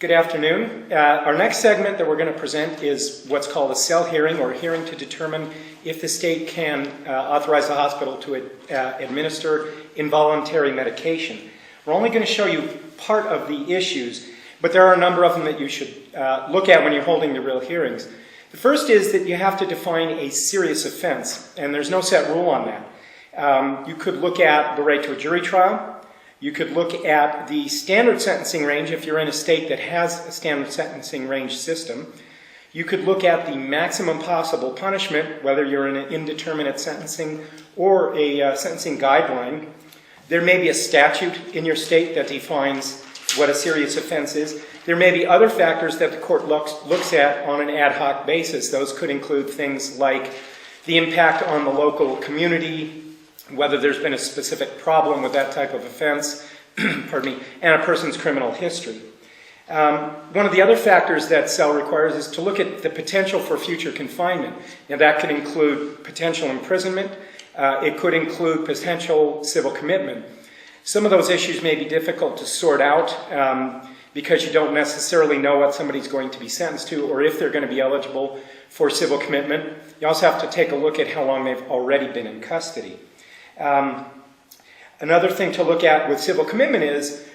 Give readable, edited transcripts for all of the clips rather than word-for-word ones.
Good afternoon. Our next segment that we're going to present is what's called a cell hearing, or a hearing to determine if the state can authorize the hospital to administer involuntary medication. We're only going to show you part of the issues, but there are a number of them that you should look at when you're holding the real hearings. The first is that you have to define a serious offense, and there's no set rule on that. You could look at the right to a jury trial. You could look at the standard sentencing range if you're in a state that has a standard sentencing range system. You could look at the maximum possible punishment, whether you're in an indeterminate sentencing or a sentencing guideline. There may be a statute in your state that defines what a serious offense is. There may be other factors that the court looks at on an ad hoc basis. Those could include things like the impact on the local community, whether there's been a specific problem with that type of offense, pardon me, and a person's criminal history. One of the other factors that cell requires is to look at the potential for future confinement. Now, that could include potential imprisonment. It could include potential civil commitment. Some of those issues may be difficult to sort out because you don't necessarily know what somebody's going to be sentenced to or if they're going to be eligible for civil commitment. You also have to take a look at how long they've already been in custody. Another thing to look at with civil commitment is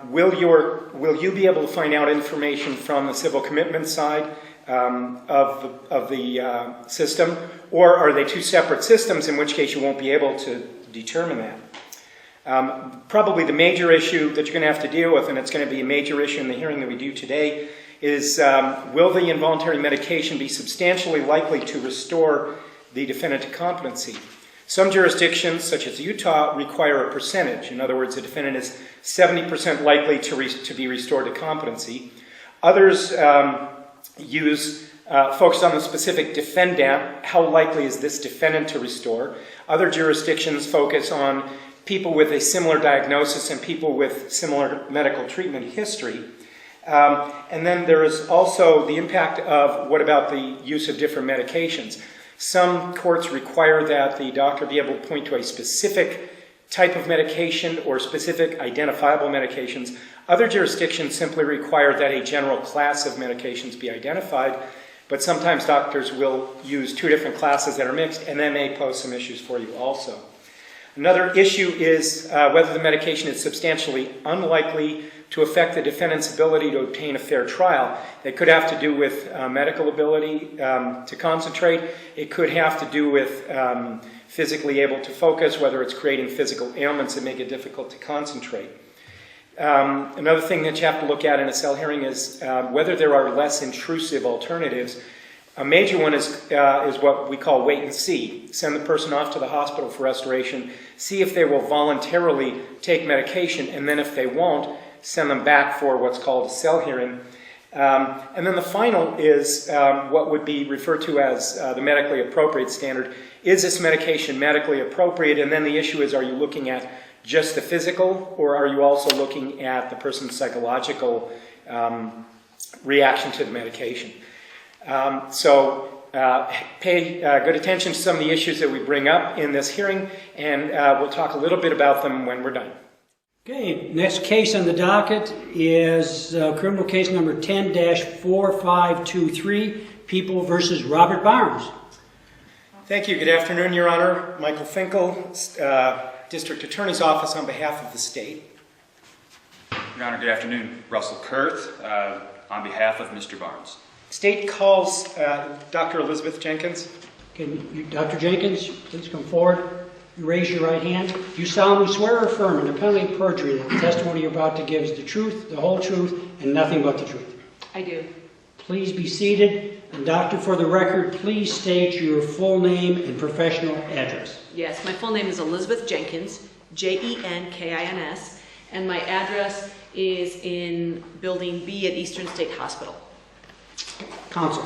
will you be able to find out information from the civil commitment side of the system, or are they two separate systems, in which case you won't be able to determine that. Probably the major issue that you're going to have to deal with, and it's going to be a major issue in the hearing that we do today, is will the involuntary medication be substantially likely to restore the defendant to competency? Some jurisdictions, such as Utah, require a percentage. In other words, the defendant is 70% likely to be restored to competency. Others focus on the specific defendant. How likely is this defendant to restore? Other jurisdictions focus on people with a similar diagnosis and people with similar medical treatment history. And then there is also the impact of what about the use of different medications. Some courts require that the doctor be able to point to a specific type of medication or specific identifiable medications. Other jurisdictions simply require that a general class of medications be identified, but sometimes doctors will use two different classes that are mixed, and that may pose some issues for you also. Another issue is whether the medication is substantially unlikely to affect the defendant's ability to obtain a fair trial. It could have to do with medical ability to concentrate. It could have to do with physically able to focus, whether it's creating physical ailments that make it difficult to concentrate. Another thing that you have to look at in a cell hearing is whether there are less intrusive alternatives. A major one is what we call wait and see. Send the person off to the hospital for restoration, see if they will voluntarily take medication, and then if they won't, send them back for what's called a cell hearing. And then the final is what would be referred to as the medically appropriate standard. Is this medication medically appropriate? And then the issue is, are you looking at just the physical, or are you also looking at the person's psychological reaction to the medication? So pay good attention to some of the issues that we bring up in this hearing, and we'll talk a little bit about them when we're done. Okay, next case on the docket is criminal case number 10-4523, People versus Robert Barnes. Thank you. Good afternoon, Your Honor. Michael Finkel, District Attorney's Office on behalf of the state. Your Honor, good afternoon. Russell Kurth on behalf of Mr. Barnes. State calls Dr. Elizabeth Jenkins. Can you, Dr. Jenkins, please come forward. You raise your right hand. Do you solemnly swear or affirm under penalty of perjury that the testimony you're about to give is the truth, the whole truth, and nothing but the truth? I do. Please be seated. And doctor, for the record, please state your full name and professional address. Yes, my full name is Elizabeth Jenkins, Jenkins, and my address is in Building B at Eastern State Hospital. Counsel.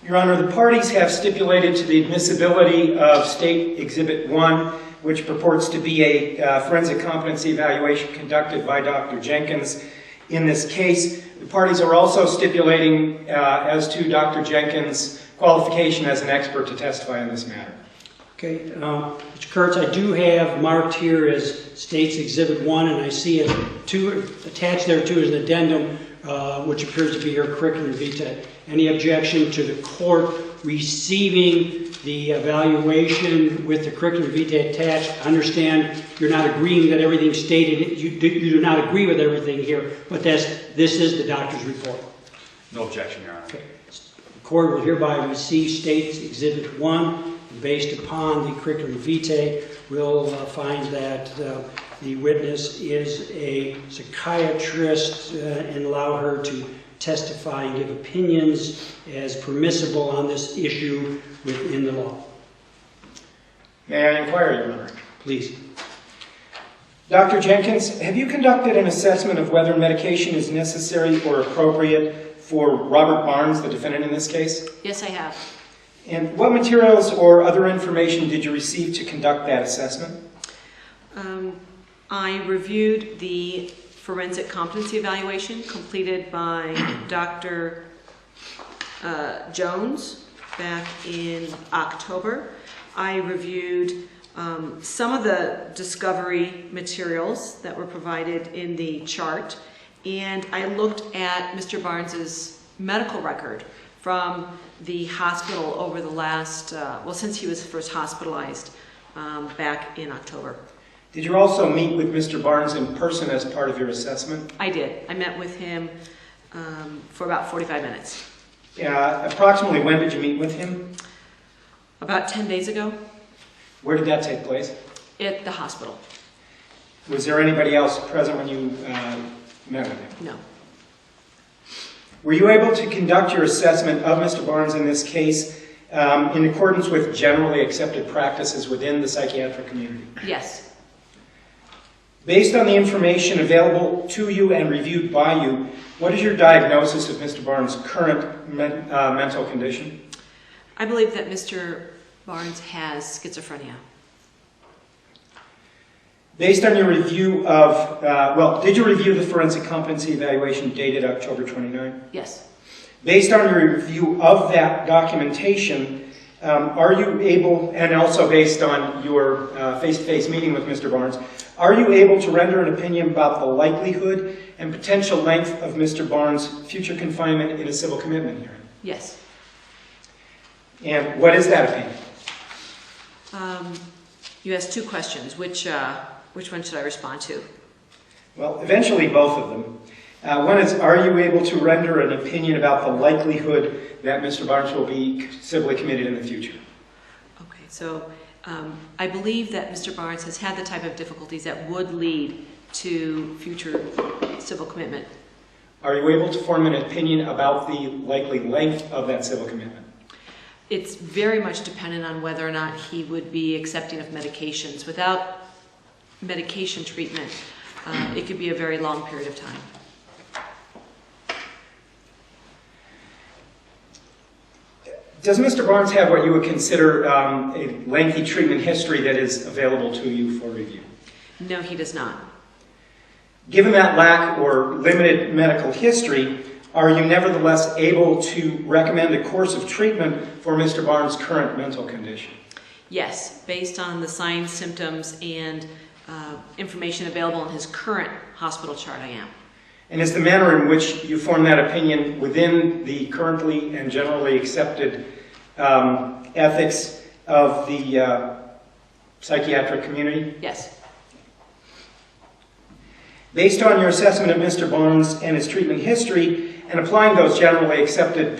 Your Honor, the parties have stipulated to the admissibility of State Exhibit 1, which purports to be a forensic competency evaluation conducted by Dr. Jenkins in this case. The parties are also stipulating as to Dr. Jenkins' qualification as an expert to testify on this matter. Okay, Mr. Kurtz, I do have marked here as State's Exhibit 1, and I see it attached there too as an addendum, which appears to be her curriculum vitae. Any objection to the court receiving the evaluation with the curriculum vitae attached? I understand you're not agreeing that everything stated, you do not agree with everything here, but this is the doctor's report. No objection, Your Honor. Okay. The court will hereby receive State's Exhibit 1, based upon the curriculum vitae, will find that the witness is a psychiatrist and allow her to testify and give opinions as permissible on this issue within the law. May I inquire, Your Honor? Please. Dr. Jenkins, have you conducted an assessment of whether medication is necessary or appropriate for Robert Barnes, the defendant in this case? Yes, I have. And what materials or other information did you receive to conduct that assessment? I reviewed the forensic competency evaluation completed by Dr. Jones back in October. I reviewed some of the discovery materials that were provided in the chart, and I looked at Mr. Barnes's medical record from the hospital over the last, since he was first hospitalized back in October. Did you also meet with Mr. Barnes in person as part of your assessment? I did. I met with him for about 45 minutes. Approximately when did you meet with him? About 10 days ago Where did that take place? at the hospital. Was there anybody else present when you met with him? No. Were you able to conduct your assessment of Mr. Barnes in this case in accordance with generally accepted practices within the psychiatric community? Yes. Based on the information available to you and reviewed by you, what is your diagnosis of Mr. Barnes' current mental condition? I believe that Mr. Barnes has schizophrenia. Based on your review of, did you review the forensic competency evaluation dated October 29? Yes. Based on your review of that documentation, are you able, and also based on your face-to-face meeting with Mr. Barnes, are you able to render an opinion about the likelihood and potential length of Mr. Barnes' future confinement in a civil commitment hearing? Yes. And what is that opinion? You asked two questions. Which one should I respond to? Well, eventually both of them. One is, are you able to render an opinion about the likelihood that Mr. Barnes will be civilly committed in the future? Okay, so I believe that Mr. Barnes has had the type of difficulties that would lead to future civil commitment. Are you able to form an opinion about the likely length of that civil commitment? It's very much dependent on whether or not he would be accepting of medications. Without medication treatment, it could be a very long period of time. Does Mr. Barnes have what you would consider a lengthy treatment history that is available to you for review? No, he does not. Given that lack or limited medical history, are you nevertheless able to recommend a course of treatment for Mr. Barnes' current mental condition? Yes, based on the signs, symptoms, and information available in his current hospital chart, I am. And is the manner in which you form that opinion within the currently and generally accepted ethics of the psychiatric community? Yes. Based on your assessment of Mr. Barnes and his treatment history, and applying those generally accepted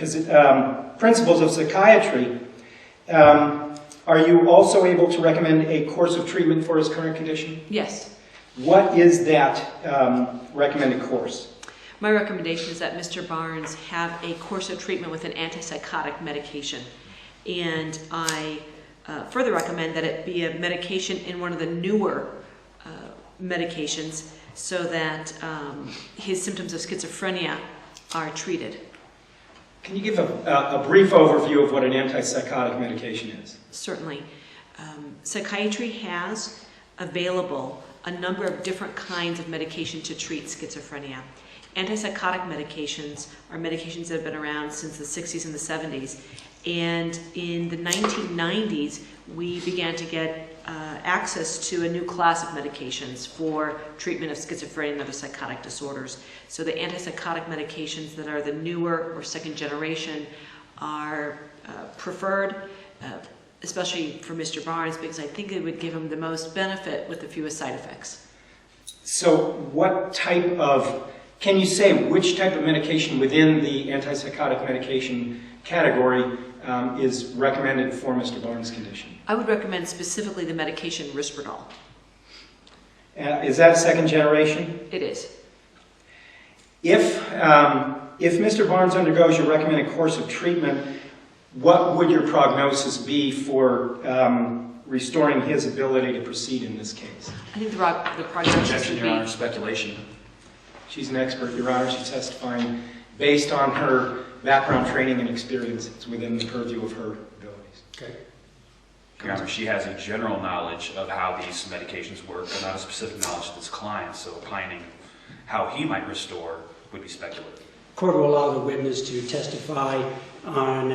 principles of psychiatry, are you also able to recommend a course of treatment for his current condition? Yes. What is that recommended course? My recommendation is that Mr. Barnes have a course of treatment with an antipsychotic medication. And I further recommend that it be a medication in one of the newer medications so that his symptoms of schizophrenia are treated. Can you give a brief overview of what an antipsychotic medication is? Certainly. Psychiatry has available a number of different kinds of medication to treat schizophrenia. Antipsychotic medications are medications that have been around since the 60s and the 70s. And in the 1990s, we began to get access to a new class of medications for treatment of schizophrenia and other psychotic disorders. So the antipsychotic medications that are the newer or second generation are preferred, especially for Mr. Barnes, because I think it would give him the most benefit with the fewest side effects. So what type of, can you say which type of medication within the antipsychotic medication category is recommended for Mr. Barnes' condition? I would recommend specifically the medication Risperdal. Is that second generation? It is. If Mr. Barnes undergoes your recommended course of treatment, what would your prognosis be for restoring his ability to proceed in this case? I think the prognosis Objection, would Your Honor, be... speculation. She's an expert, Your Honor. She's testifying based on her background training and experience. It's within the purview of her abilities. Okay. Your Honor, she has a general knowledge of how these medications work, but not a specific knowledge of this client, so opining how he might restore would be speculative. Court will allow the witness to testify on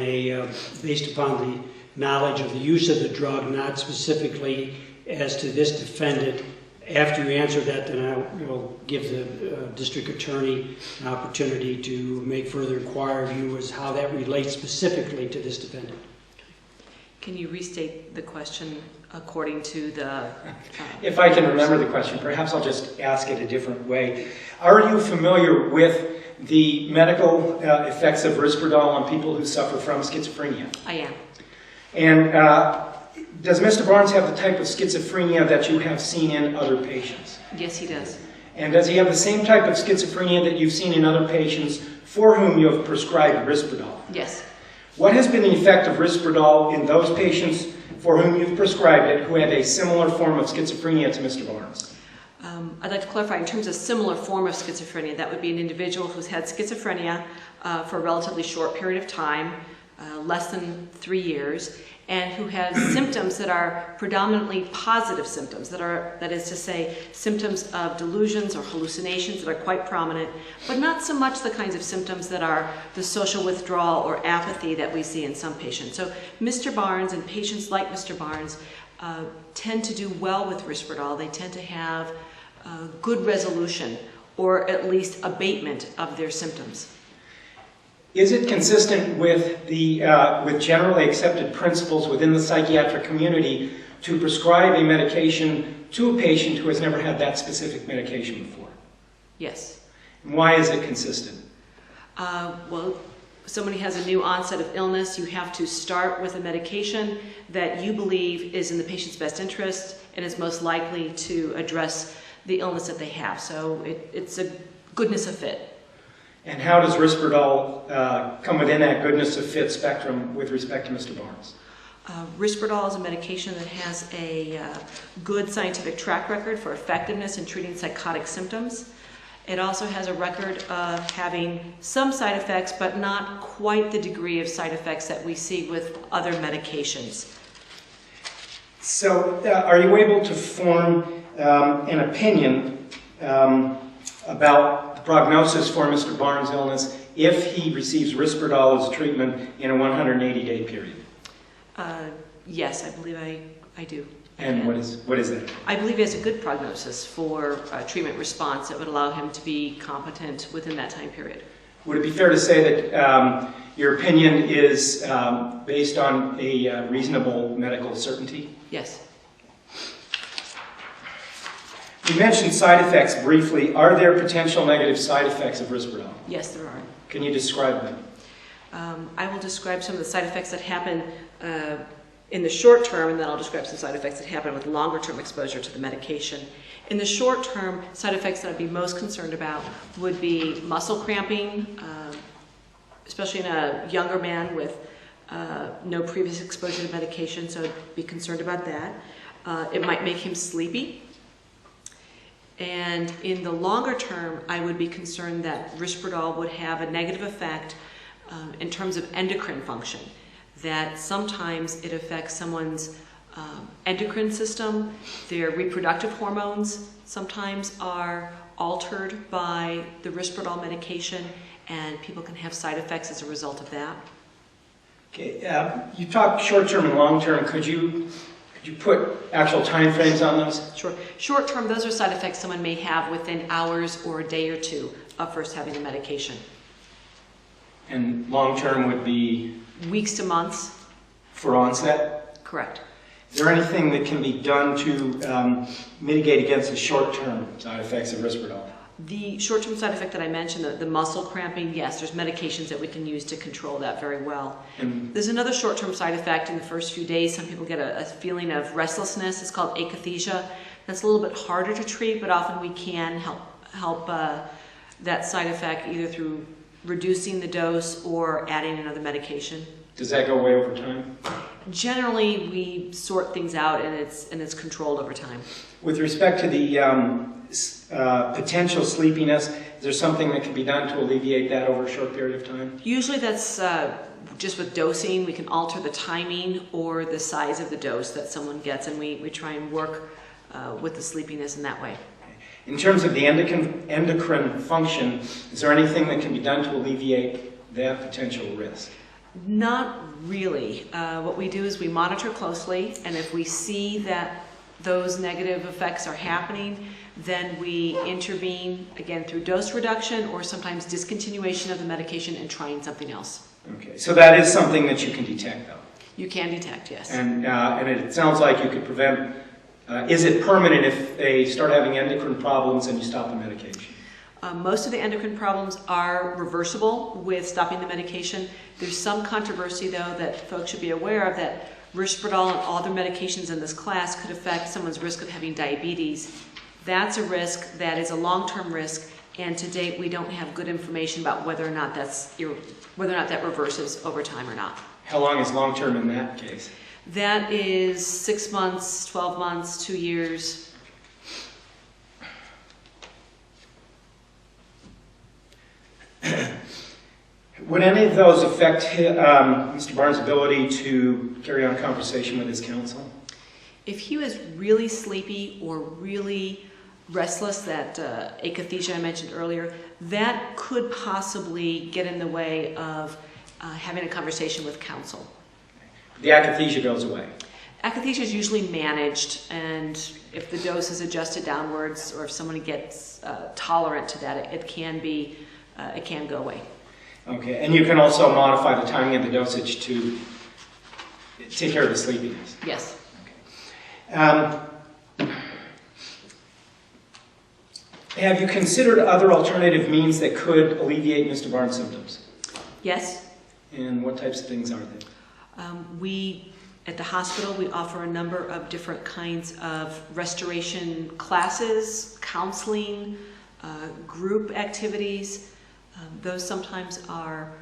based upon the knowledge of the use of the drug, not specifically as to this defendant. After you answer that, then I will give the district attorney an opportunity to make further inquiry of you as how that relates specifically to this defendant. Can you restate the question according to the... If I can remember the question, perhaps I'll just ask it a different way. Are you familiar with the medical effects of Risperdal on people who suffer from schizophrenia? I am. And does Mr. Barnes have the type of schizophrenia that you have seen in other patients? Yes, he does. And does he have the same type of schizophrenia that you've seen in other patients for whom you have prescribed Risperdal? Yes. What has been the effect of Risperdal in those patients for whom you've prescribed it who have a similar form of schizophrenia to Mr. Barnes? I'd like to clarify, in terms of similar form of schizophrenia, that would be an individual who's had schizophrenia for a relatively short period of time, less than 3 years, and who has symptoms that are predominantly positive symptoms, that is to say, symptoms of delusions or hallucinations that are quite prominent, but not so much the kinds of symptoms that are the social withdrawal or apathy that we see in some patients. So Mr. Barnes and patients like Mr. Barnes tend to do well with Risperdal. They tend to have good resolution or at least abatement of their symptoms. Is it consistent with the with generally accepted principles within the psychiatric community to prescribe a medication to a patient who has never had that specific medication before? Yes. And why is it consistent? Well, somebody has a new onset of illness, you have to start with a medication that you believe is in the patient's best interest and is most likely to address the illness that they have. So it's a goodness of fit. And how does Risperdal come within that goodness of fit spectrum with respect to Mr. Barnes? Risperdal is a medication that has a good scientific track record for effectiveness in treating psychotic symptoms. It also has a record of having some side effects, but not quite the degree of side effects that we see with other medications. So are you able to form an opinion about the prognosis for Mr. Barnes' illness if he receives Risperdal as treatment in a 180-day period? Yes, I believe I do. And what is that? I believe he has a good prognosis for treatment response that would allow him to be competent within that time period. Would it be fair to say that your opinion is based on a reasonable medical certainty? Yes. You mentioned side effects briefly. Are there potential negative side effects of Risperdal? Yes, there are. Can you describe them? I will describe some of the side effects that happen in the short term, and then I'll describe some side effects that happen with longer term exposure to the medication. In the short term, side effects that I'd be most concerned about would be muscle cramping, especially in a younger man with no previous exposure to medication, so I'd be concerned about that. It might make him sleepy. And in the longer term, I would be concerned that Risperdal would have a negative effect in terms of endocrine function, that sometimes it affects someone's endocrine system. Their reproductive hormones sometimes are altered by the Risperdal medication, and people can have side effects as a result of that. Okay. You talked short-term and long-term. Could you Could you put actual timeframes on those? Sure. Short term, those are side effects someone may have within hours or a day or two of first having the medication. And long term would be Weeks to months, for onset? correct. Is there anything that can be done to mitigate against the short-term side effects of Risperdal? The short-term side effect that I mentioned, the muscle cramping, yes, there's medications that we can use to control that very well. And There's another short-term side effect in the first few days. Some people get a feeling of restlessness. It's called akathisia. That's a little bit harder to treat, but often we can help that side effect either through reducing the dose or adding another medication. does that go away over time? Generally, we sort things out and it's controlled over time. With respect to the potential sleepiness, is there something that can be done to alleviate that over a short period of time? Usually that's just with dosing. We can alter the timing or the size of the dose that someone gets, and we try and work with the sleepiness in that way. In terms of the endocrine function, is there anything that can be done to alleviate that potential risk? Not really. What we do is we monitor closely, and if we see that those negative effects are happening, then we intervene, again, through dose reduction or sometimes discontinuation of the medication and trying something else. Okay, so that is something that you can detect, though. You can detect, yes. And it sounds like you could prevent. Is it permanent if they start having endocrine problems and you stop the medication? Most of the endocrine problems are reversible with stopping the medication. There's some controversy, though, that folks should be aware of, that Risperdal and all other medications in this class could affect someone's risk of having diabetes. That's a risk that is a long-term risk, and to date we don't have good information about whether or not that reverses over time or not. How long is long-term in that case? That is 6 months, 12 months, 2 years. Would any of those affect Mr. Barnes' ability to carry on conversation with his counsel? If he was really sleepy or really restless, that akathisia I mentioned earlier, that could possibly get in the way of having a conversation with counsel. The akathisia goes away. Akathisia is usually managed, and if the dose is adjusted downwards or if someone gets tolerant to that, it can go away. Okay, and you can also modify the timing of the dosage to take care of the sleepiness. Yes. Have you considered other alternative means that could alleviate Mr. Barnes' symptoms? Yes. And what types of things are they? At the hospital, we offer a number of different kinds of restoration classes, counseling, group activities. Those sometimes are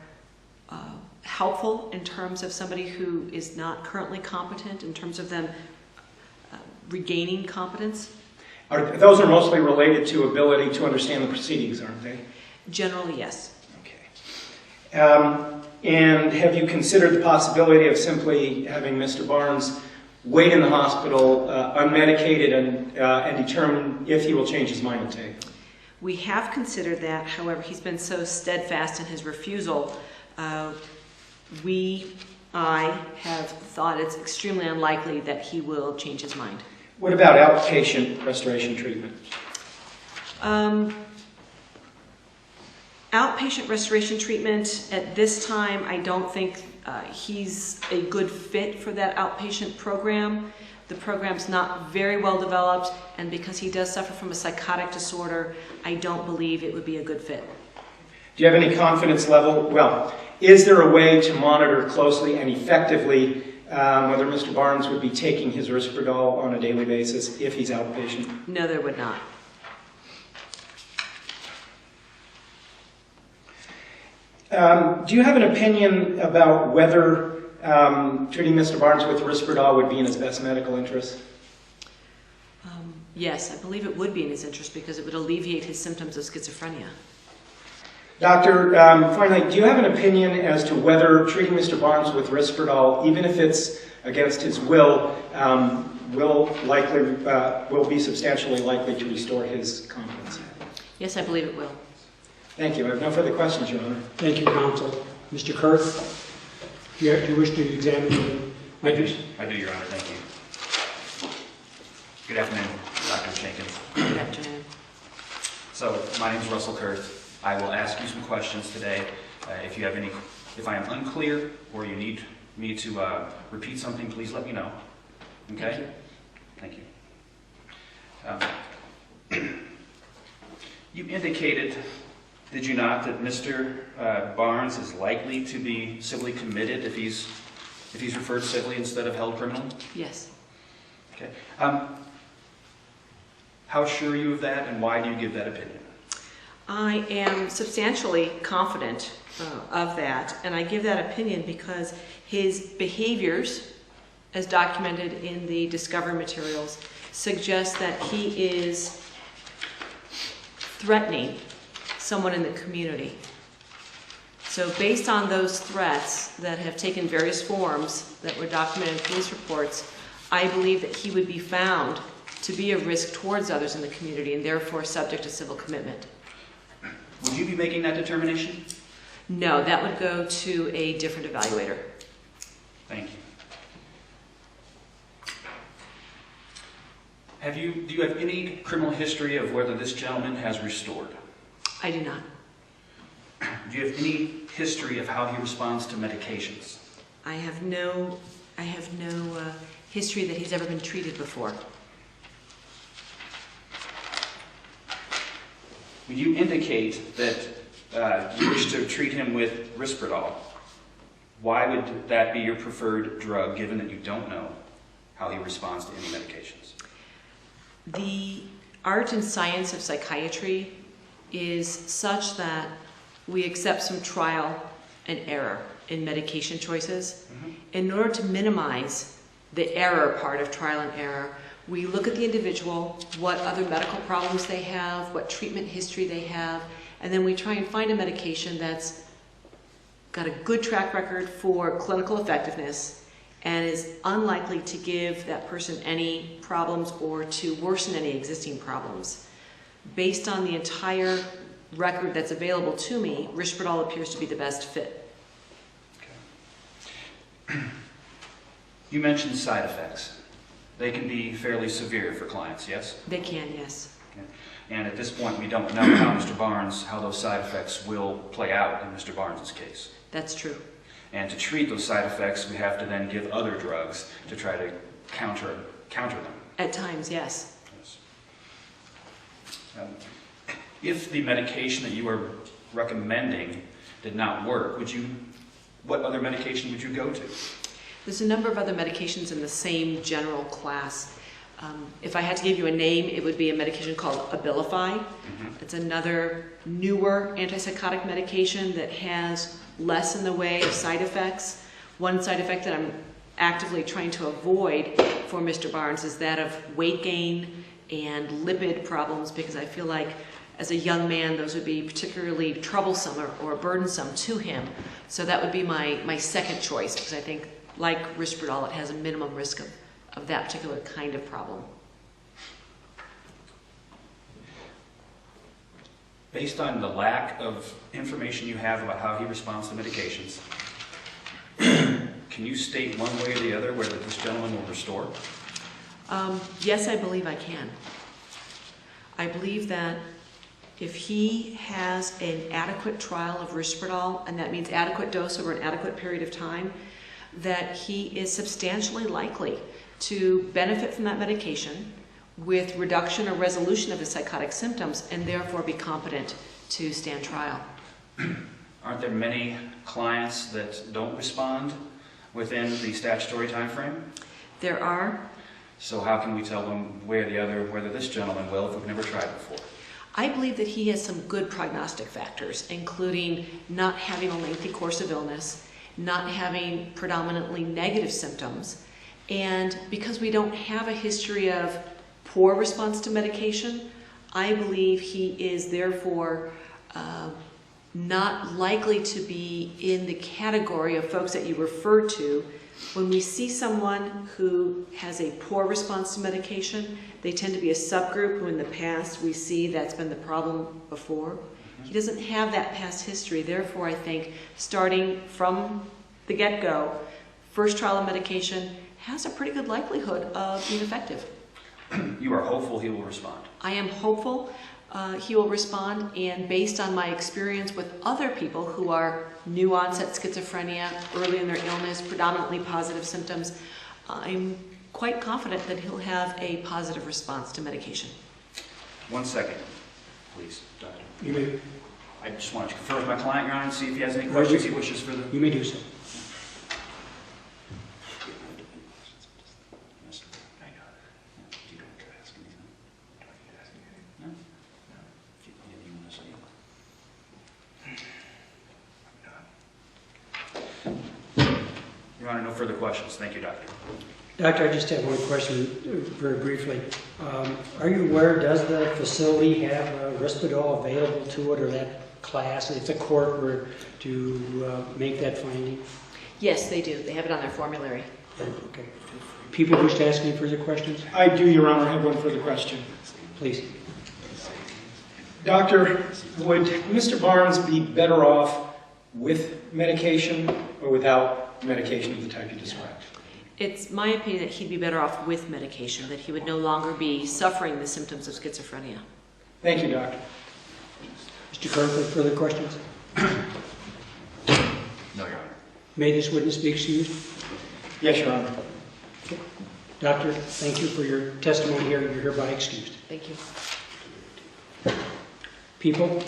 helpful in terms of somebody who is not currently competent, in terms of them regaining competence. Those are mostly related to ability to understand the proceedings, aren't they? Generally, yes. Okay. And have you considered the possibility of simply having Mr. Barnes wait in the hospital, unmedicated, and determine if he will change his mind and take? We have considered that. However, he's been so steadfast in his refusal. I have thought it's extremely unlikely that he will change his mind. What about outpatient restoration treatment? Outpatient restoration treatment, at this time, I don't think he's a good fit for that outpatient program. The program's not very well developed, and because he does suffer from a psychotic disorder, I don't believe it would be a good fit. Do you have any confidence level? Well, is there a way to monitor closely and effectively whether Mr. Barnes would be taking his Risperdal on a daily basis if he's outpatient? No, there would not. Do you have an opinion about whether treating Mr. Barnes with Risperdal would be in his best medical interest? Yes, I believe it would be in his interest because it would alleviate his symptoms of schizophrenia. Doctor, finally, do you have an opinion as to whether treating Mr. Barnes with Risperdal, even if it's against his will, will be substantially likely to restore his confidence? Yes, I believe it will. Thank you. I have no further questions, Your Honor. Thank you, counsel. Mr. Kurth, do you wish to examine the witness? I do, Your Honor. Thank you. Good afternoon, Dr. Jenkins. Good afternoon. So, my name is Russell Kurth. I will ask you some questions today. If I am unclear or you need me to repeat something, please let me know. Okay? Thank you. You indicated, did you not, that Mr. Barnes is likely to be civilly committed if he's referred civilly instead of held criminally? Yes. Okay. How sure are you of that, and why do you give that opinion? I am substantially confident of that, and I give that opinion because his behaviors, as documented in the discovery materials, suggest that he is threatening someone in the community. So based on those threats that have taken various forms that were documented in police reports, I believe that he would be found to be a risk towards others in the community and therefore subject to civil commitment. Would you be making that determination? No, that would go to a different evaluator. Thank you. Do you have any criminal history of whether this gentleman has restored? I do not. Do you have any history of how he responds to medications? I have no history that he's ever been treated before. You indicate that you wish to treat him with Risperdal. Why would that be your preferred drug, given that you don't know how he responds to any medications? The art and science of psychiatry is such that we accept some trial and error in medication choices. In order to minimize the error part of trial and error, we look at the individual, what other medical problems they have, what treatment history they have, and then we try and find a medication that's got a good track record for clinical effectiveness and is unlikely to give that person any problems or to worsen any existing problems. Based on the entire record that's available to me, Risperdal appears to be the best fit. Okay. You mentioned side effects. They can be fairly severe for clients, yes? They can, yes. Okay. And at this point, we don't know how those side effects will play out in Mr. Barnes' case. That's true. And to treat those side effects, we have to then give other drugs to try to counter them. At times, yes. Yes. If the medication that you are recommending did not work, what other medication would you go to? There's a number of other medications in the same general class. If I had to give you a name, it would be a medication called Abilify. It's another newer antipsychotic medication that has less in the way of side effects. One side effect that I'm actively trying to avoid for Mr. Barnes is that of weight gain and lipid problems, because I feel like as a young man those would be particularly troublesome or burdensome to him. So that would be my second choice, because I think, like Risperdal, it has a minimum risk of that particular kind of problem. Based on the lack of information you have about how he responds to medications, can you state one way or the other whether this gentleman will restore? Yes, I believe I can. I believe that if he has an adequate trial of Risperdal, and that means adequate dose over an adequate period of time, that he is substantially likely to benefit from that medication with reduction or resolution of his psychotic symptoms and therefore be competent to stand trial. Aren't there many clients that don't respond within the statutory time frame? There are. So how can we tell them whether this gentleman will if we've never tried before? I believe that he has some good prognostic factors, including not having a lengthy course of illness, not having predominantly negative symptoms, and because we don't have a history of poor response to medication, I believe he is therefore not likely to be in the category of folks that you refer to. When we see someone who has a poor response to medication, they tend to be a subgroup who in the past we see that's been the problem before. He doesn't have that past history. Therefore, I think starting from the get-go, first trial of medication has a pretty good likelihood of being effective. You are hopeful he will respond. I am hopeful he will respond, and based on my experience with other people who are new onset schizophrenia, early in their illness, predominantly positive symptoms, I'm quite confident that he'll have a positive response to medication. 1 second, please, Doctor. You may, I just want to confer with my client, Your Honor, and see if he has any questions he wishes for the... you may do so. Your Honor, no further questions. Thank you, Doctor. Doctor, I just have one question very briefly. Are you aware, does the facility have Risperdal available to it, or that class, if the court were to make that finding? Yes, they do. They have it on their formulary. Okay. People wish to ask any further questions? I do, Your Honor, have one further question. Please. Doctor, would Mr. Barnes be better off with medication or without medication of the type you described? It's my opinion that he'd be better off with medication, that he would no longer be suffering the symptoms of schizophrenia. Thank you, Doctor. Mr. Kirk, further questions? No, Your Honor. May this witness be excused? Yes, Your Honor. Okay. Doctor, thank you for your testimony here. You're hereby excused. Thank you. People?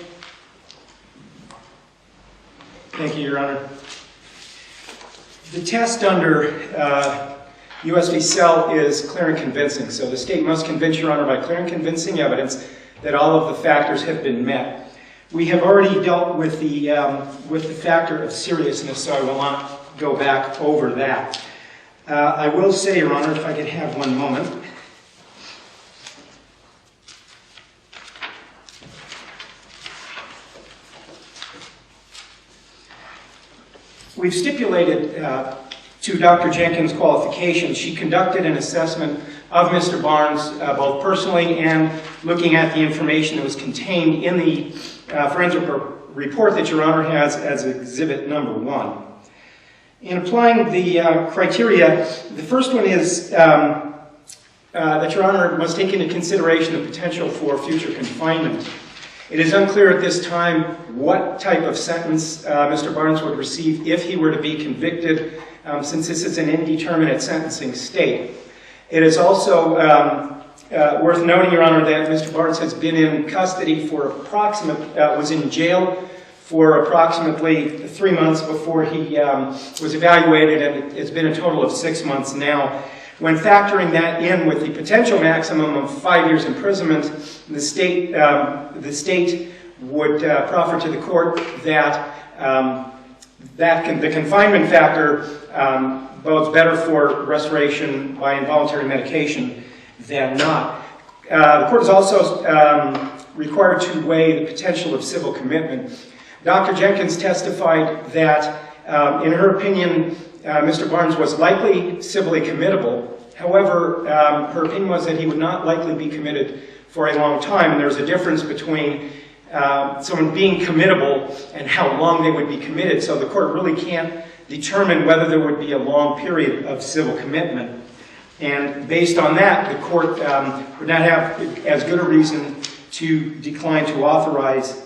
Thank you, Your Honor. The test under U.S. v. Cell is clear and convincing. So the state must convince Your Honor by clear and convincing evidence that all of the factors have been met. We have already dealt with the factor of seriousness, so I will not go back over that. I will say, Your Honor, if I could have one moment. We've stipulated to Dr. Jenkins' qualifications. She conducted an assessment of Mr. Barnes, both personally and looking at the information that was contained in the forensic report that Your Honor has as Exhibit Number 1. In applying the criteria, the first one is that Your Honor must take into consideration the potential for future confinement. It is unclear at this time what type of sentence Mr. Barnes would receive if he were to be convicted, since this is an indeterminate sentencing state. It is also worth noting, Your Honor, that Mr. Barnes has been in custody for was in jail for approximately 3 months before he was evaluated, and it's been a total of 6 months now. When factoring that in with the potential maximum of 5 years imprisonment, the state would proffer to the court that the confinement factor bodes better for restoration by involuntary medication than not. The court is also required to weigh the potential of civil commitment. Dr. Jenkins testified that, in her opinion, Mr. Barnes was likely civilly committable. However, her opinion was that he would not likely be committed for a long time, and there's a difference between someone being committable and how long they would be committed, so the court really can't determine whether there would be a long period of civil commitment. And based on that, the court would not have as good a reason to decline to authorize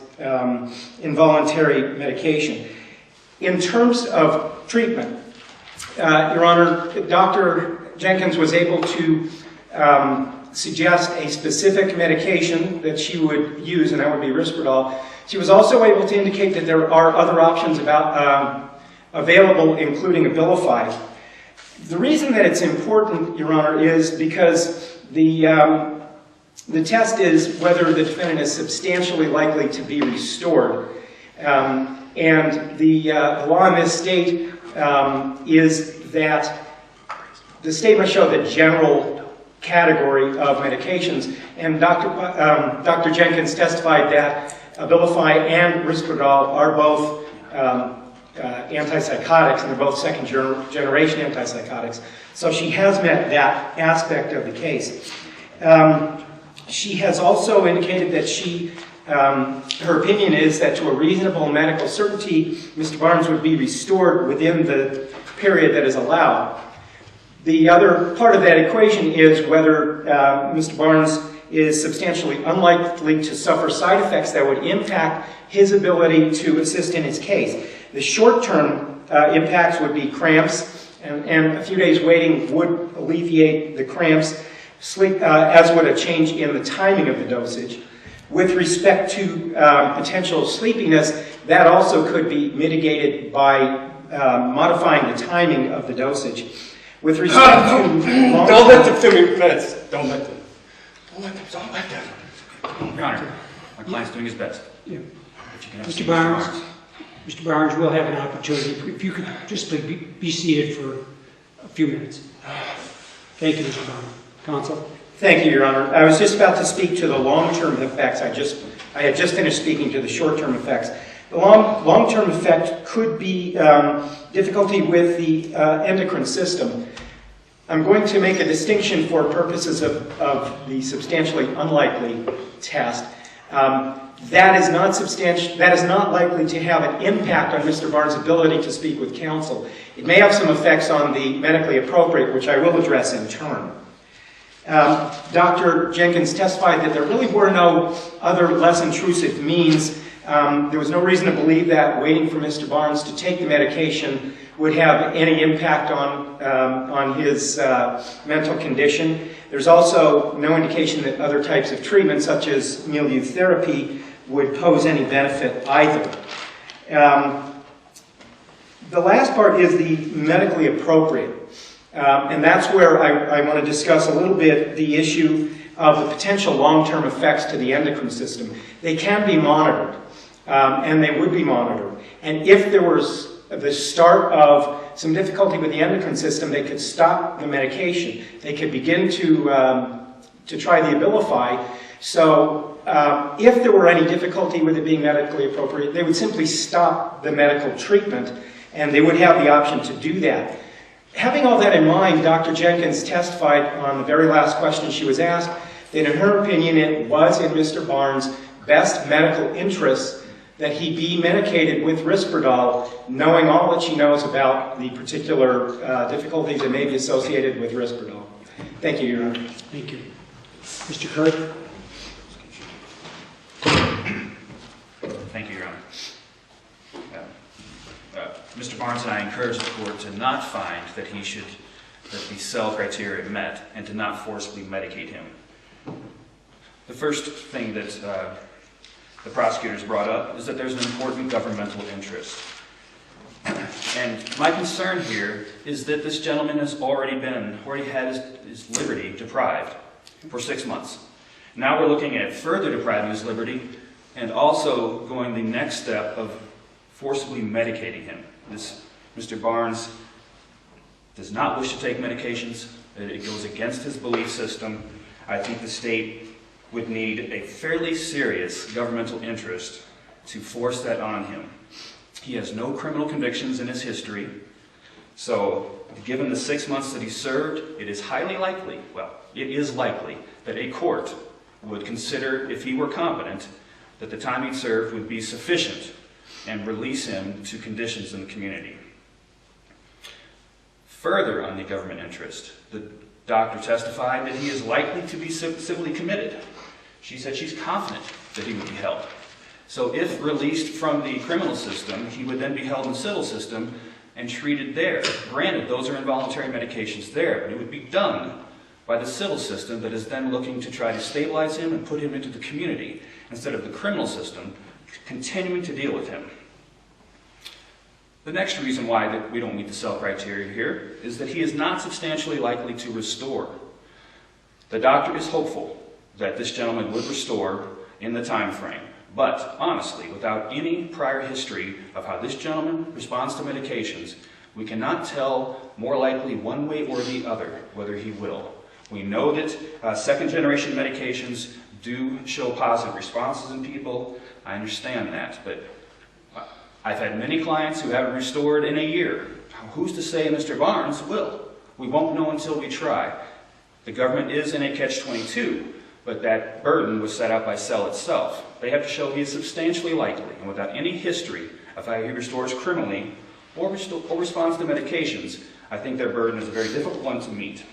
involuntary medication. In terms of treatment, Your Honor, Dr. Jenkins was able to suggest a specific medication that she would use, and that would be Risperdal. She was also able to indicate that there are other options available, including Abilify. The reason that it's important, Your Honor, is because the test is whether the defendant is substantially likely to be restored. And the law in this state is that the state must show the general category of medications. And Dr. Jenkins testified that Abilify and Risperdal are both antipsychotics, and they're both second-generation antipsychotics. So she has met that aspect of the case. She has also indicated that her opinion is that to a reasonable medical certainty, Mr. Barnes would be restored within the period that is allowed. The other part of that equation is whether Mr. Barnes is substantially unlikely to suffer side effects that would impact his ability to assist in his case. The short-term impacts would be cramps, and a few days waiting would alleviate the cramps, as would a change in the timing of the dosage. With respect to potential sleepiness, that also could be mitigated by modifying the timing of the dosage. With respect to Don't let them finish meds. Don't let them. Don't let them. Your Honor, my client's doing his best. Yeah. If you can have Mr. Mr. Barnes, Mr. Barnes, we'll have an opportunity. If you could just be seated for a few minutes. Thank you, Mr. Barnes. Counsel? Thank you, Your Honor. I was just about to speak to the long-term effects. I had just finished speaking to the short-term effects. The long-term effect could be difficulty with the endocrine system. I'm going to make a distinction for purposes of the substantially unlikely test. That is not likely to have an impact on Mr. Barnes' ability to speak with counsel. It may have some effects on the medically appropriate, which I will address in turn. Dr. Jenkins testified that there really were no other less intrusive means. There was no reason to believe that waiting for Mr. Barnes to take the medication would have any impact on his mental condition. There's also no indication that other types of treatment, such as milieu therapy, would pose any benefit either. The last part is the medically appropriate. And that's where I want to discuss a little bit the issue of the potential long-term effects to the endocrine system. They can be monitored, and they would be monitored. And if there was the start of some difficulty with the endocrine system, they could stop the medication. They could begin to try the Abilify. So if there were any difficulty with it being medically appropriate, they would simply stop the medical treatment, and they would have the option to do that. Having all that in mind, Dr. Jenkins testified on the very last question she was asked that in her opinion it was in Mr. Barnes' best medical interest that he be medicated with Risperdal, knowing all that she knows about the particular difficulties that may be associated with Risperdal. Thank you, Your Honor. Thank you. Mr. Kirk? Thank you, Your Honor. Mr. Barnes and I encourage the court to not find that the cell criteria met and to not forcibly medicate him. The first thing that the prosecutors brought up is that there's an important governmental interest. And my concern here is that this gentleman has already had his liberty deprived for 6 months. Now we're looking at further depriving his liberty and also going the next step of forcibly medicating him. Mr. Barnes does not wish to take medications. It goes against his belief system. I think the state would need a fairly serious governmental interest to force that on him. He has no criminal convictions in his history. So given the 6 months that he served, it is likely that a court would consider, if he were competent, that the time he served would be sufficient and release him to conditions in the community. Further on the government interest, the doctor testified that he is likely to be civilly committed. She said she's confident that he would be held. So if released from the criminal system, he would then be held in the civil system and treated there. Granted, those are involuntary medications there, but it would be done by the civil system that is then looking to try to stabilize him and put him into the community, instead of the criminal system continuing to deal with him. The next reason why we don't meet the cell criteria here is that he is not substantially likely to restore. The doctor is hopeful that this gentleman would restore in the time frame, but honestly, without any prior history of how this gentleman responds to medications, we cannot tell more likely one way or the other whether he will. We know that second-generation medications do show positive responses in people. I understand that, but I've had many clients who haven't restored in a year. Who's to say Mr. Barnes will? We won't know until we try. The government is in a catch-22, but that burden was set out by Cell itself. They have to show he is substantially likely, and without any history of how he restores criminally or responds to medications, I think their burden is a very difficult one to meet.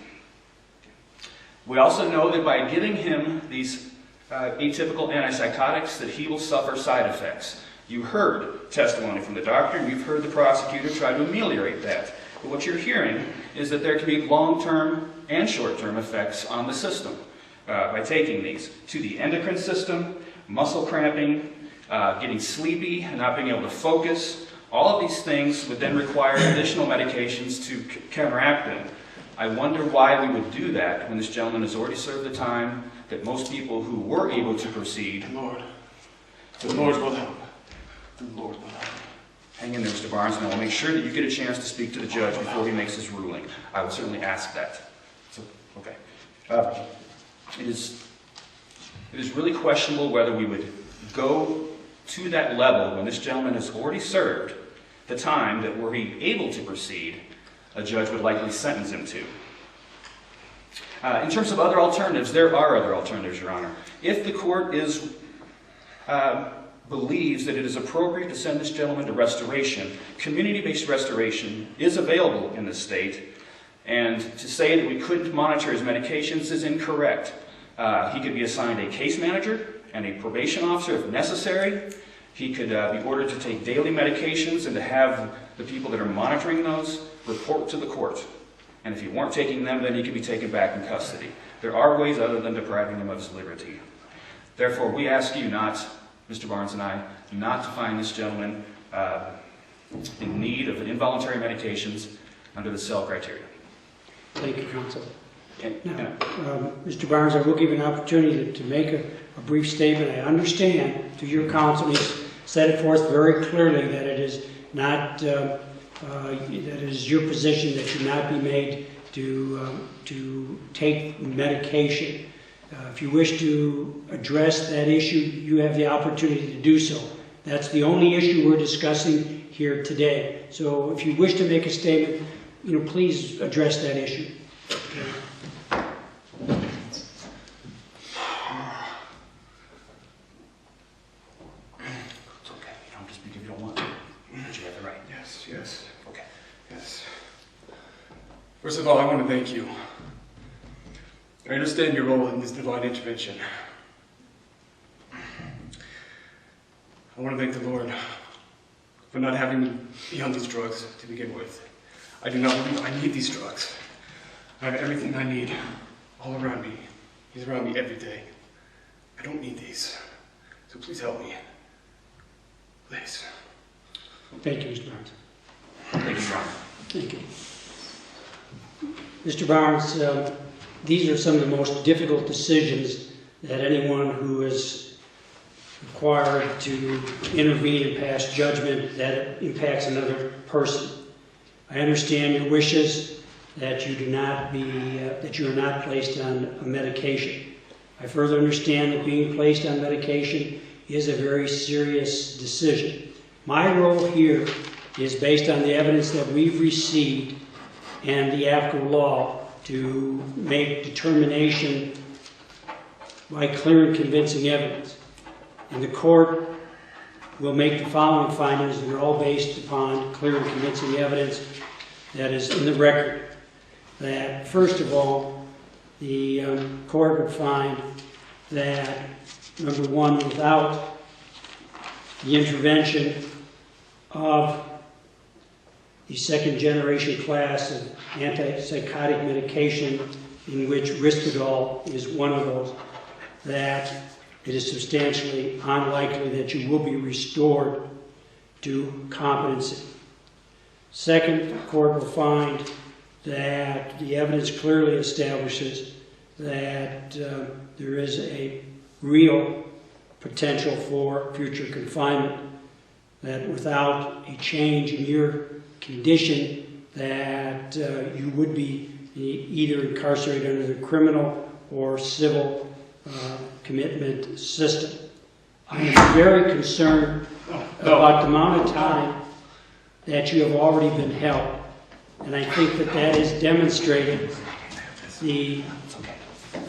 We also know that by giving him these atypical antipsychotics that he will suffer side effects. You heard testimony from the doctor, and you've heard the prosecutor try to ameliorate that. But what you're hearing is that there can be long-term and short-term effects on the system by taking these. To the endocrine system, muscle cramping, getting sleepy, and not being able to focus. All of these things would then require additional medications to counteract them. I wonder why we would do that when this gentleman has already served the time that most people who were able to proceed. The Lord will help. The Lord will help. Hang in there, Mr. Barnes, and I will make sure that you get a chance to speak to the judge before he makes his ruling. I will certainly ask that. So, okay. It is really questionable whether we would go to that level when this gentleman has already served the time that were he able to proceed, a judge would likely sentence him to. In terms of other alternatives, there are other alternatives, Your Honor. If the court believes that it is appropriate to send this gentleman to restoration, community-based restoration is available in the state, and to say that we couldn't monitor his medications is incorrect. He could be assigned a case manager and a probation officer if necessary. He could be ordered to take daily medications and to have the people that are monitoring those report to the court. And if he weren't taking them, then he could be taken back in custody. There are ways other than depriving him of his liberty. Therefore, we ask you not, Mr. Barnes and I, not to find this gentleman in need of involuntary medications under the cell criteria. Thank you, counsel. Now, Mr. Barnes, I will give you an opportunity to make a brief statement. I understand through your counsel, he's set it forth very clearly that it is not, that it is your position that should not be made to take medication. If you wish to address that issue, you have the opportunity to do so. That's the only issue we're discussing here today. So if you wish to make a statement, please address that issue. it's okay. You don't have to speak if you don't want to. But you have the right. Yes. Okay. Yes. First of all, I want to thank you. I understand your role in this divine intervention. I want to thank the Lord for not having me be on these drugs to begin with. I do not believe I need these drugs. I have everything I need all around me. He's around me every day. I don't need these. So please help me. Please. Thank you, Mr. Barnes. Thank you, Your Honor. Thank you. Mr. Barnes, these are some of the most difficult decisions that anyone who is required to intervene and pass judgment that impacts another person. I understand your wishes that you are not placed on a medication. I further understand that being placed on medication is a very serious decision. My role here is based on the evidence that we've received and the applicable law to make determination by clear and convincing evidence. And the court will make the following findings, and they're all based upon clear and convincing evidence that is in the record. That, first of all, the court would find that, number one, without the intervention of the second-generation class of antipsychotic medication, in which Risperdal is one of those, that it is substantially unlikely that you will be restored to competency. Second, the court will find that the evidence clearly establishes that there is a real potential for future confinement, that without a change in your condition, that you would be either incarcerated under the criminal or civil commitment system. I am very concerned about the amount of time that you have already been held. And I think that that has demonstrated the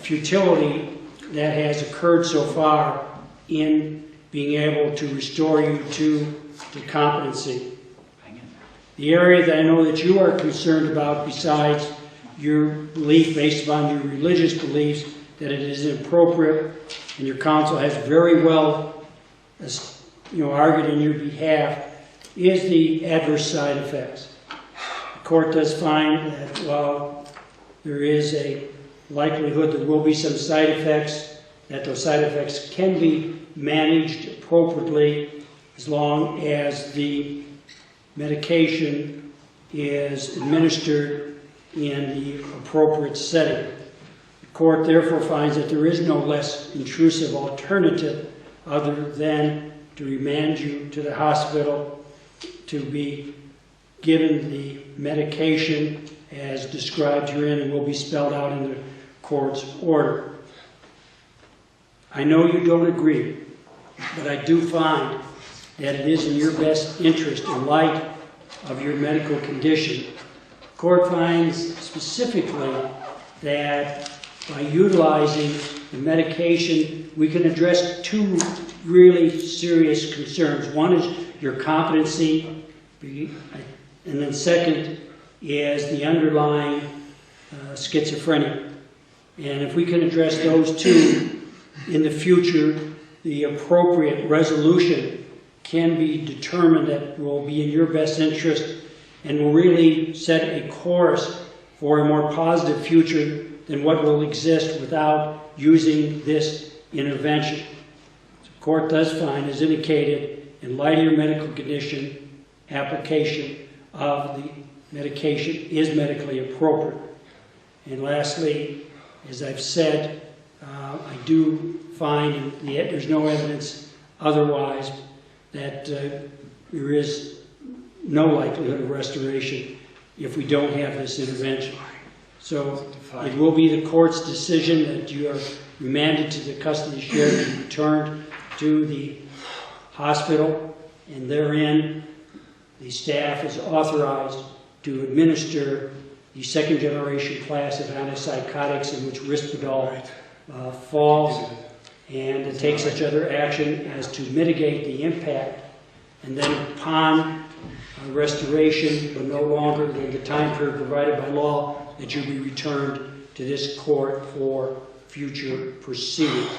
futility that has occurred so far in being able to restore you to competency. The area that I know that you are concerned about, besides your belief, based upon your religious beliefs, that it is inappropriate, and your counsel has very well, argued in your behalf, is the adverse side effects. The court does find that while there is a likelihood there will be some side effects, that those side effects can be managed appropriately as long as the medication is administered in the appropriate setting. The court therefore finds that there is no less intrusive alternative other than to remand you to the hospital to be given the medication as described herein and will be spelled out in the court's order. I know you don't agree, but I do find that it is in your best interest in light of your medical condition. The court finds specifically that by utilizing the medication, we can address two really serious concerns. One is your competency, and then second is the underlying schizophrenia. And if we can address those two in the future, the appropriate resolution can be determined that will be in your best interest and will really set a course for a more positive future than what will exist without using this intervention. The court does find, as indicated, in light of your medical condition, application of the medication is medically appropriate. And lastly, as I've said, I do find, and there's no evidence otherwise, that there is no likelihood of restoration if we don't have this intervention. So it will be the court's decision that you are remanded to the custody sheriff and returned to the hospital, and therein the staff is authorized to administer the second generation class of antipsychotics in which Risperdal falls, and to take such other action as to mitigate the impact, and then upon restoration, but no longer than the time period provided by law, that you be returned to this court for future proceedings.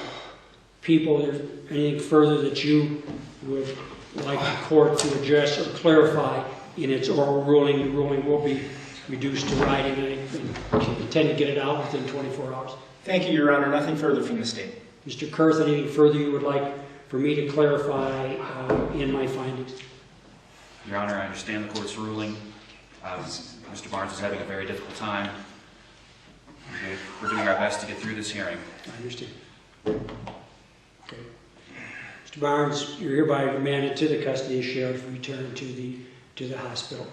People, is there anything further that you would like the court to address or clarify in its oral ruling? The ruling will be reduced to writing, and I intend to get it out within 24 hours. Thank you, Your Honor. Nothing further from the state. Mr. Kurth, anything further you would like for me to clarify in my findings? Your Honor, I understand the court's ruling. Mr. Barnes is having a very difficult time. We're doing our best to get through this hearing. I understand. Okay. Mr. Barnes, you're hereby remanded to the custody of sheriff, returned to the hospital.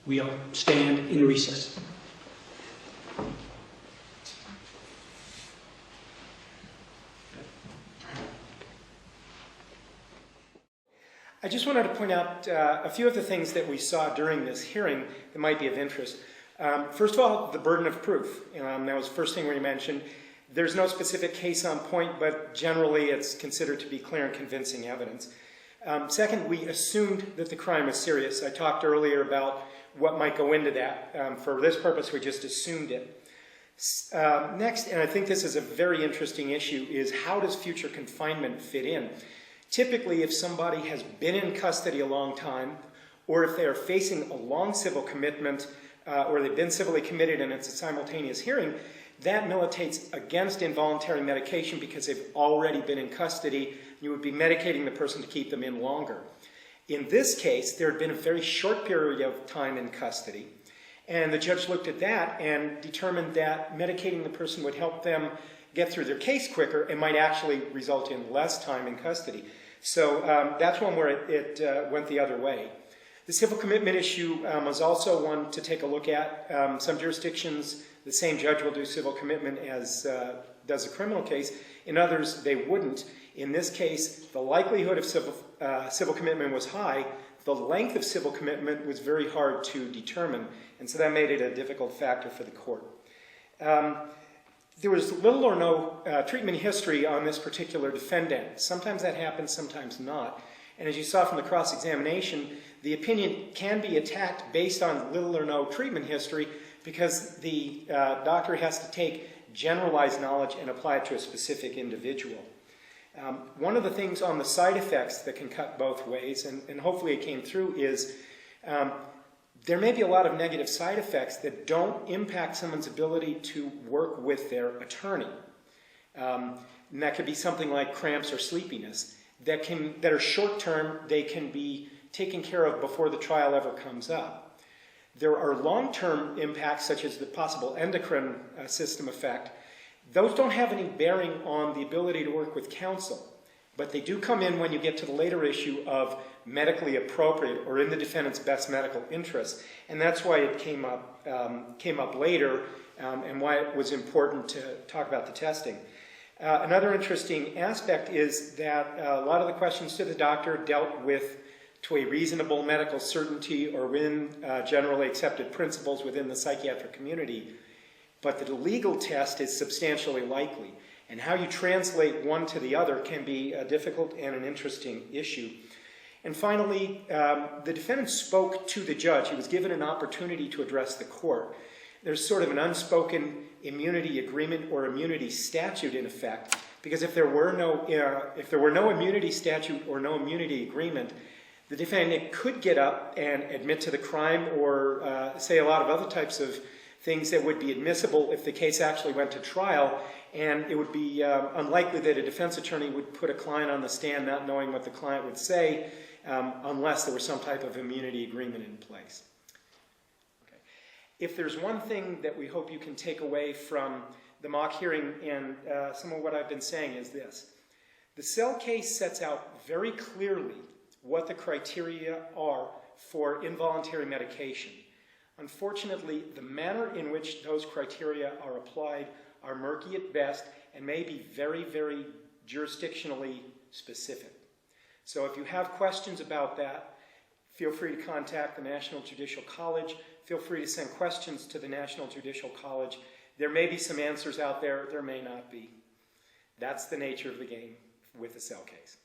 We'll stand in recess. I just wanted to point out a few of the things that we saw during this hearing that might be of interest. First of all, the burden of proof. That was the first thing we mentioned. There's no specific case on point, but generally it's considered to be clear and convincing evidence. Second, we assumed that the crime was serious. I talked earlier about what might go into that. For this purpose, we just assumed it. Next, and I think this is a very interesting issue, is how does future confinement fit in? Typically, if somebody has been in custody a long time, or if they are facing a long civil commitment, or they've been civilly committed and it's a simultaneous hearing, that militates against involuntary medication because they've already been in custody. You would be medicating the person to keep them in longer. In this case, there had been a very short period of time in custody, and the judge looked at that and determined that medicating the person would help them get through their case quicker and might actually result in less time in custody. So that's one where it went the other way. The civil commitment issue was also one to take a look at. Some jurisdictions, the same judge will do civil commitment as does a criminal case. In others, they wouldn't. In this case, the likelihood of civil commitment was high. The length of civil commitment was very hard to determine, and so that made it a difficult factor for the court. There was little or no treatment history on this particular defendant. Sometimes that happens, sometimes not. And as you saw from the cross-examination, the opinion can be attacked based on little or no treatment history because the doctor has to take generalized knowledge and apply it to a specific individual. One of the things on the side effects that can cut both ways, and hopefully it came through, is there may be a lot of negative side effects that don't impact someone's ability to work with their attorney. And that could be something like cramps or sleepiness that are short-term. They can be taken care of before the trial ever comes up. There are long-term impacts, such as the possible endocrine system effect. Those don't have any bearing on the ability to work with counsel, but they do come in when you get to the later issue of medically appropriate or in the defendant's best medical interest, and that's why it came up later, and why it was important to talk about the testing. Another interesting aspect is that a lot of the questions to the doctor dealt with to a reasonable medical certainty or within generally accepted principles within the psychiatric community. But the legal test is substantially likely, and how you translate one to the other can be a difficult and an interesting issue. And finally, the defendant spoke to the judge. He was given an opportunity to address the court. There's sort of an unspoken immunity agreement or immunity statute in effect, because if there were no immunity statute or no immunity agreement, the defendant could get up and admit to the crime or say a lot of other types of things that would be admissible if the case actually went to trial, and it would be unlikely that a defense attorney would put a client on the stand not knowing what the client would say unless there was some type of immunity agreement in place. Okay. If there's one thing that we hope you can take away from the mock hearing and some of what I've been saying is this. The Cell case sets out very clearly what the criteria are for involuntary medication. Unfortunately, the manner in which those criteria are applied are murky at best and may be very, very jurisdictionally specific. So if you have questions about that, feel free to contact the National Judicial College. Feel free to send questions to the National Judicial College. There may be some answers out there, there may not be. That's the nature of the game with the Cell case.